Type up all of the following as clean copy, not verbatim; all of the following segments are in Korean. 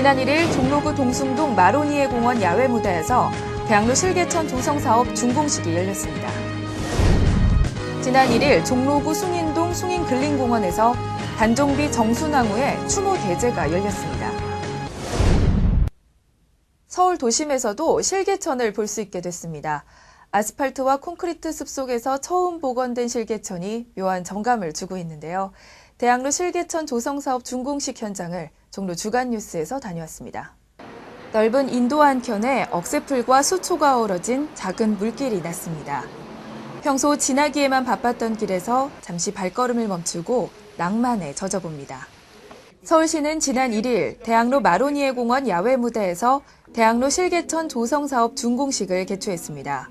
지난 1일 종로구 동숭동 마로니에 공원 야외 무대에서 대학로 실개천 조성 사업 준공식이 열렸습니다. 지난 1일 종로구 숭인동 숭인근린공원에서 단종비 정순왕후의 추모 대제가 열렸습니다. 서울 도심에서도 실개천을 볼 수 있게 됐습니다. 아스팔트와 콘크리트 숲속에서 처음 복원된 실개천이 묘한 정감을 주고 있는데요. 대학로 실개천 조성 사업 준공식 현장을 종로 주간뉴스에서 다녀왔습니다. 넓은 인도 한켠에 억새풀과 수초가 어우러진 작은 물길이 났습니다. 평소 지나기에만 바빴던 길에서 잠시 발걸음을 멈추고 낭만에 젖어봅니다. 서울시는 지난 1일 대학로 마로니에 공원 야외 무대에서 대학로 실개천 조성 사업 준공식을 개최했습니다.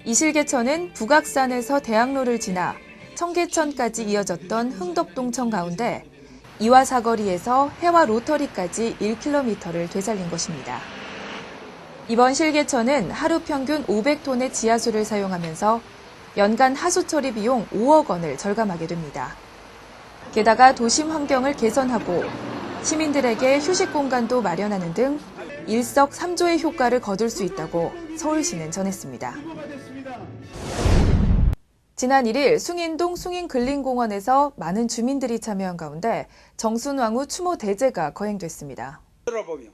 이 실개천은 북악산에서 대학로를 지나 청계천까지 이어졌던 흥덕동천 가운데 이화 사거리에서 해화 로터리까지 1km를 되살린 것입니다. 이번 실개천은 하루 평균 500톤의 지하수를 사용하면서 연간 하수 처리 비용 5억 원을 절감하게 됩니다. 게다가 도심 환경을 개선하고 시민들에게 휴식 공간도 마련하는 등 일석삼조의 효과를 거둘 수 있다고 서울시는 전했습니다. 지난 1일 숭인동 숭인근린공원에서 많은 주민들이 참여한 가운데 정순왕후 추모 대제가 거행됐습니다.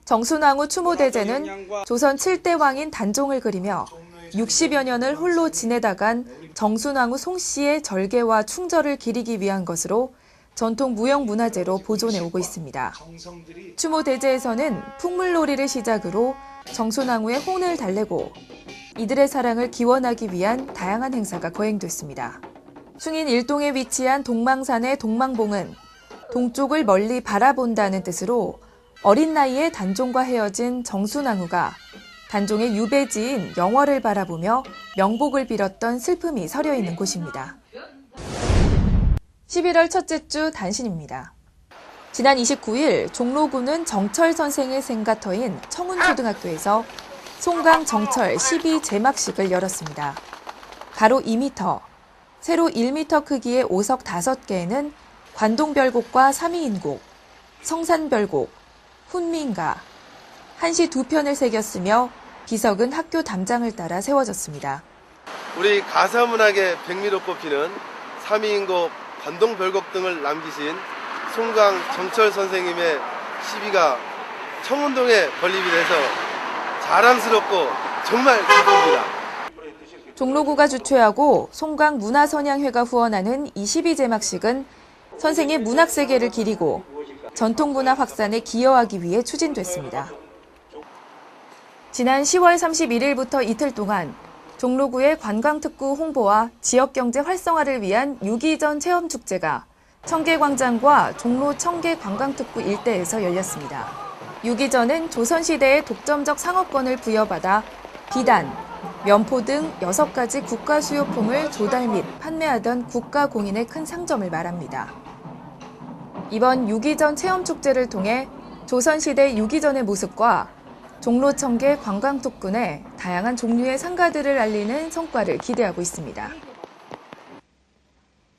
정순왕후 추모 대제는 조선 7대 왕인 단종을 그리며 60여 년을 홀로 지내다간 정순왕후 송씨의 절개와 충절을 기리기 위한 것으로 전통 무형문화재로 보존해 오고 있습니다. 추모 대제에서는 풍물놀이를 시작으로 정순왕후의 혼을 달래고 이들의 사랑을 기원하기 위한 다양한 행사가 거행됐습니다. 숭인 일동에 위치한 동망산의 동망봉은 동쪽을 멀리 바라본다는 뜻으로 어린 나이에 단종과 헤어진 정순왕후가 단종의 유배지인 영월을 바라보며 명복을 빌었던 슬픔이 서려 있는 곳입니다. 11월 첫째 주 단신입니다. 지난 29일 종로구는 정철 선생의 생가터인 청운초등학교에서 송강 정철 12 제막식을 열었습니다. 가로 2m, 세로 1m 크기의 오석 5개에는 관동별곡과 삼위인곡, 성산별곡, 훈민가, 한시 2편을 새겼으며 비석은 학교 담장을 따라 세워졌습니다. 우리 가사문학의 백미로 꼽히는 삼위인곡, 관동별곡 등을 남기신 송강 정철 선생님의 시비가 청운동에 건립이 돼서 자랑스럽고 정말 기쁩니다. 종로구가 주최하고 송강 문화선양회가 후원하는 이 12제막식은 선생의 문학세계를 기리고 전통문화 확산에 기여하기 위해 추진됐습니다. 지난 10월 31일부터 이틀 동안 종로구의 관광특구 홍보와 지역경제 활성화를 위한 유기전 체험축제가 청계광장과 종로 청계관광특구 일대에서 열렸습니다. 유기전은 조선시대의 독점적 상업권을 부여받아 비단, 면포 등 6가지 국가수요품을 조달 및 판매하던 국가공인의 큰 상점을 말합니다. 이번 유기전 체험축제를 통해 조선시대 유기전의 모습과 종로 청계 관광특구의 다양한 종류의 상가들을 알리는 성과를 기대하고 있습니다.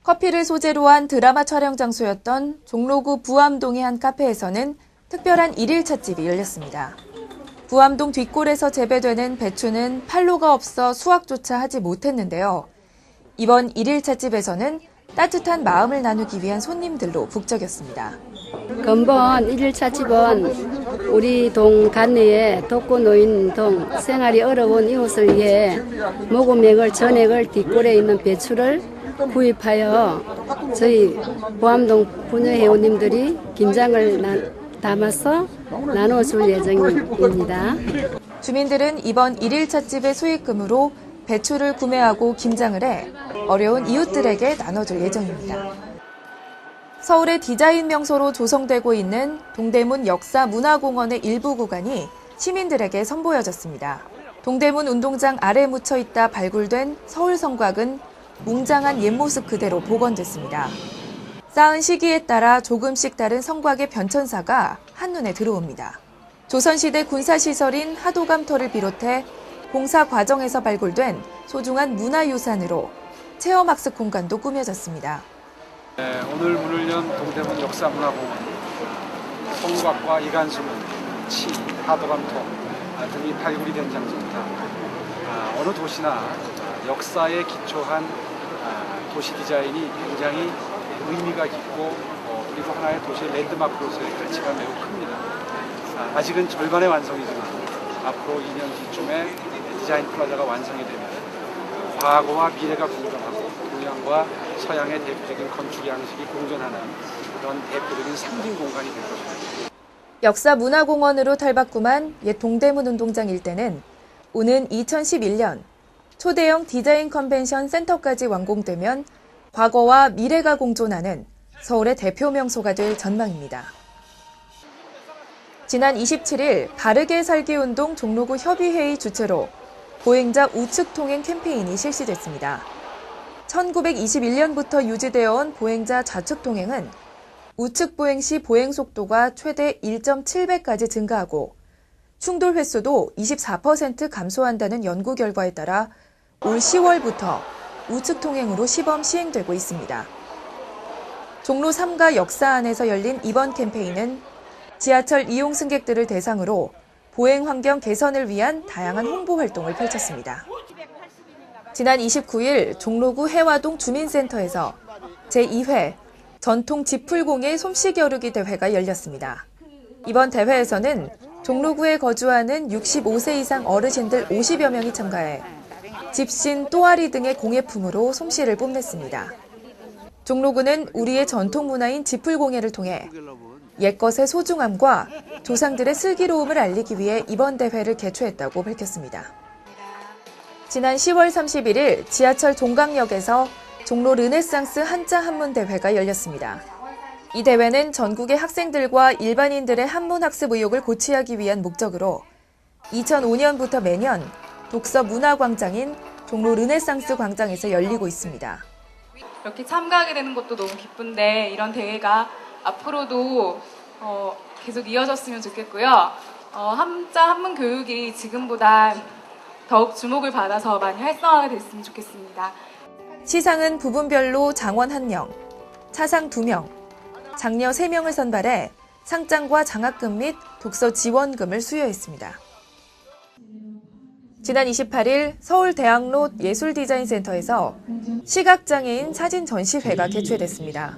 커피를 소재로 한 드라마 촬영 장소였던 종로구 부암동의 한 카페에서는 특별한 1일 찻집이 열렸습니다. 부암동 뒷골에서 재배되는 배추는 판로가 없어 수확조차 하지 못했는데요. 이번 1일 찻집에서는 따뜻한 마음을 나누기 위한 손님들로 북적였습니다. 근본 1일 찻집은 우리 동 단내에 독거노인 등 생활이 어려운 이웃을 위해 모금액을 전액을 뒷골에 있는 배추를 구입하여 저희 부암동 부녀회원님들이 김장을 담아서 나눠줄 예정입니다. 주민들은 이번 1일 찻집의 수익금으로 배추를 구매하고 김장을 해 어려운 이웃들에게 나눠줄 예정입니다. 서울의 디자인 명소로 조성되고 있는 동대문 역사문화공원의 일부 구간이 시민들에게 선보여졌습니다. 동대문 운동장 아래 묻혀있다 발굴된 서울성곽은 웅장한 옛 모습 그대로 복원됐습니다. 쌓은 시기에 따라 조금씩 다른 성곽의 변천사가 한눈에 들어옵니다. 조선시대 군사시설인 하도감터를 비롯해 공사 과정에서 발굴된 소중한 문화유산으로 체험학습 공간도 꾸며졌습니다. 오늘 문을 연 동대문 역사문화공원 성곽과 이간수는 치, 하도감통 등이 발굴이 된 장소입니다. 어느 도시나 역사에 기초한 도시 디자인이 굉장히 의미가 깊고 그리고 하나의 도시의 랜드마크로서의 가치가 매우 큽니다. 아직은 절반의 완성이지만 앞으로 2년 뒤쯤에 디자인 플라자가 완성이 되면 과거와 미래가 공존하고 동양과 서양의 대표적인 건축 양식이 공존하는 그런 대표적인 상징 공간이 될 것입니다. 역사 문화공원으로 탈바꿈한 옛 동대문 운동장 일대는 오는 2011년 초대형 디자인 컨벤션 센터까지 완공되면 과거와 미래가 공존하는 서울의 대표 명소가 될 전망입니다. 지난 27일 바르게 살기 운동 종로구 협의회의 주최로 보행자 우측 통행 캠페인이 실시됐습니다. 1921년부터 유지되어 온 보행자 좌측 통행은 우측 보행 시 보행 속도가 최대 1.7배까지 증가하고 충돌 횟수도 24% 감소한다는 연구 결과에 따라 올 10월부터 우측 통행으로 시범 시행되고 있습니다. 종로 3가 역사 안에서 열린 이번 캠페인은 지하철 이용 승객들을 대상으로 보행 환경 개선을 위한 다양한 홍보 활동을 펼쳤습니다. 지난 29일 종로구 해화동 주민센터에서 제2회 전통 지풀공예 솜씨 겨루기 대회가 열렸습니다. 이번 대회에서는 종로구에 거주하는 65세 이상 어르신들 50여 명이 참가해 집신, 또아리 등의 공예품으로 솜씨를 뽐냈습니다. 종로구는 우리의 전통 문화인 지풀공예를 통해 옛것의 소중함과 조상들의 슬기로움을 알리기 위해 이번 대회를 개최했다고 밝혔습니다. 지난 10월 31일 지하철 종강역에서 종로 르네상스 한자 한문 대회가 열렸습니다. 이 대회는 전국의 학생들과 일반인들의 한문 학습 의욕을 고취하기 위한 목적으로 2005년부터 매년 독서 문화광장인 종로 르네상스 광장에서 열리고 있습니다. 이렇게 참가하게 되는 것도 너무 기쁜데 이런 대회가 앞으로도 계속 이어졌으면 좋겠고요. 한자 한문 교육이 지금보다 더욱 주목을 받아서 많이 활성화가 됐으면 좋겠습니다. 시상은 부분별로 장원 1명, 차상 2명, 장녀 3명을 선발해 상장과 장학금 및 독서 지원금을 수여했습니다. 지난 28일 서울대학로 예술디자인센터에서 시각장애인 사진 전시회가 개최됐습니다.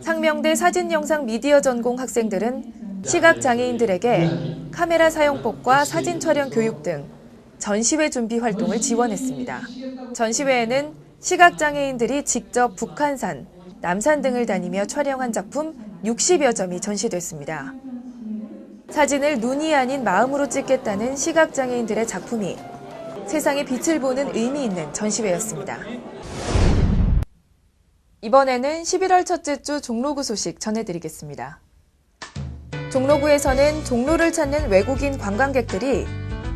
상명대 사진영상 미디어 전공 학생들은 시각장애인들에게 카메라 사용법과 사진 촬영 교육 등 전시회 준비 활동을 지원했습니다. 전시회에는 시각장애인들이 직접 북한산, 남산 등을 다니며 촬영한 작품 60여 점이 전시됐습니다. 사진을 눈이 아닌 마음으로 찍겠다는 시각장애인들의 작품이 세상에 빛을 보는 의미 있는 전시회였습니다. 이번에는 11월 첫째 주 종로구 소식 전해드리겠습니다. 종로구에서는 종로를 찾는 외국인 관광객들이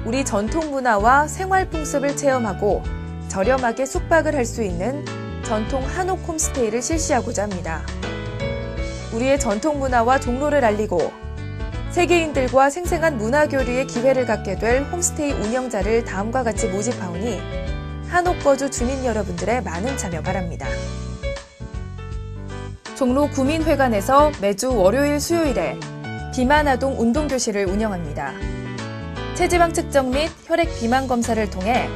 우리 전통 문화와 생활 풍습을 체험하고 저렴하게 숙박을 할 수 있는 전통 한옥 홈스테이를 실시하고자 합니다. 우리의 전통 문화와 종로를 알리고 세계인들과 생생한 문화 교류의 기회를 갖게 될 홈스테이 운영자를 다음과 같이 모집하오니 한옥 거주 주민 여러분들의 많은 참여 바랍니다. 종로 구민회관에서 매주 월요일, 수요일에 비만아동 운동교실을 운영합니다. 체지방 측정 및 혈액 비만 검사를 통해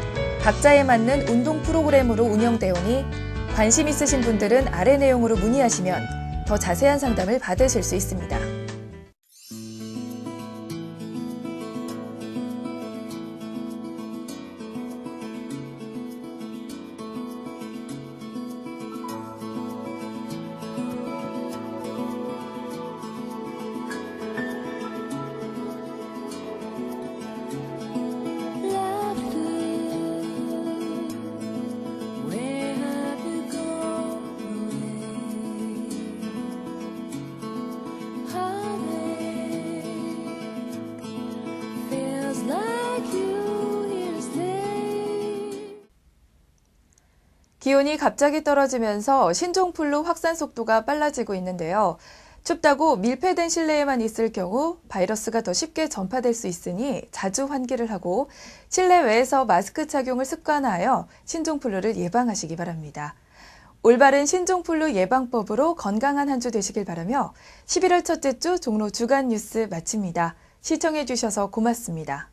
각자에 맞는 운동 프로그램으로 운영되오니 관심 있으신 분들은 아래 내용으로 문의하시면 더 자세한 상담을 받으실 수 있습니다. 기온이 갑자기 떨어지면서 신종플루 확산 속도가 빨라지고 있는데요. 춥다고 밀폐된 실내에만 있을 경우 바이러스가 더 쉽게 전파될 수 있으니 자주 환기를 하고 실내외에서 마스크 착용을 습관화하여 신종플루를 예방하시기 바랍니다. 올바른 신종플루 예방법으로 건강한 한 주 되시길 바라며 11월 첫째 주 종로 주간 뉴스 마칩니다. 시청해주셔서 고맙습니다.